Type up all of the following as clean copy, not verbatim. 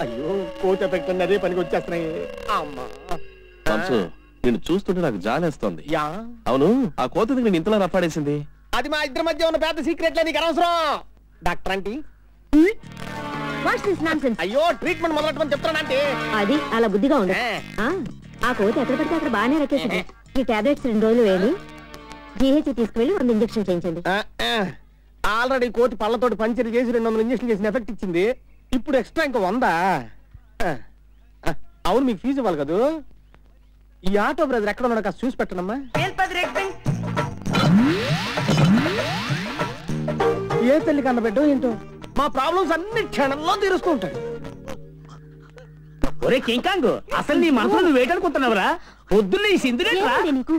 అయ్యో కోత పెట్టండి అదే పనికి వచ్చేస్తున్నాయి. అమ్మా నేను చూస్తుంటే నాకు జాలేస్తోంది. అవును, ఆ కోత నేను ఇంతలా రఫాడేసింది? అది మా ఇద్దరి మధ్య ఉన్న పెద్ద సీక్రెట్ నీకు అనవసరం. డాక్టర్ అంటే అయ్యో ట్రీట్మెంట్ మొదలెట్టమని చెప్తానంటే అది అలా బుద్ధిగా ఉండదు. ఆ కోత ఎక్కడ పడితే అక్కడ బాగానే రకేసింది. ఈ టాబ్లెట్స్ 2 రోజులు వేయండి. జీహెచ్ తీసుకువెళ్ళి 100 ఇంజక్షన్ చేయించండి. ఆల్రెడీ కోతి పళ్ళతోటి పంచర్ చేసి 200 ఇంజక్షన్ చేసిన ఎఫెక్ట్ ఇచ్చింది. ఇప్పుడు ఎక్స్ట్రా ఇంకా 100. అవును, మీకు ఫీజు ఇవ్వాలి కదా. ఈ ఆటో బ్రదర్ ఎక్కడ ఉన్నాడు కాస్త చూసి పెట్టనమ్మా. ఏ తల్లి కన్న బిడ్డో ఏంటో మా ప్రాబ్లమ్స్ అన్ని క్షణంలో తీరుస్తూ ఉంటాడు. ఒరే కింకాంగ్, అసలు నీ మనసులో నువ్వు వేటనుకుంటున్నావురా? పొద్దున్న ఈ సింధురేట్రా నీకు?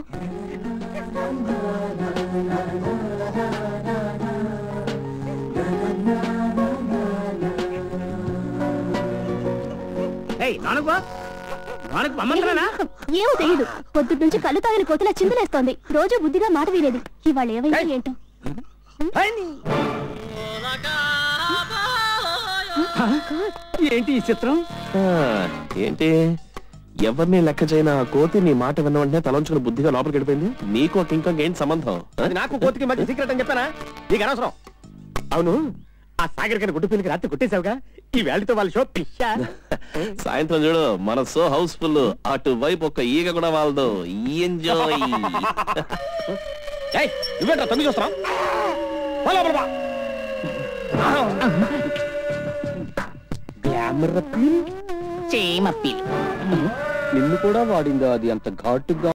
ఏమో తెలియదు. పొద్దుటి నుంచి కళ్ళు తాగిన కోతలా చిందులేస్తోంది. రోజు బుద్ధిగా మాట వినేది. ఇవాళ ఏమైంది ఏంటో. ఏంటి ఈ చిత్రం? ఏంటి, ఎవరిని లెక్క చేయన కోతి నీ మాట విన్న వెంటనే తలంచుకుని బుద్ధిగా లోపలికి వెళ్ళిపోయింది. నీకు ఇంకా ఏంటి సంబంధం? అది నాకు కోతికి మధ్య సీక్రెట్ అని చెప్పానా? నీకు అనవసరం. అవును, ఆ సాగర్ గారి గుడ్డు పిల్లకి రాత్రి కొట్టేశావుగా. ఈ వేళతో వాళ్ళ షో పిచ్చా. సాయంత్రం చూడు, మన షో హౌస్ఫుల్. అటువైపు ఒక ఈగ కూడా వాళ్ళదు. ఎంజాయ్. నువ్వేంట్రా తొమ్మిది చూస్తున్నావు? గ్లామర్ అప్పీల్, చేమ్ అప్పీల్. నిన్ను కూడా వాడిందా అది అంత ఘాటుగా?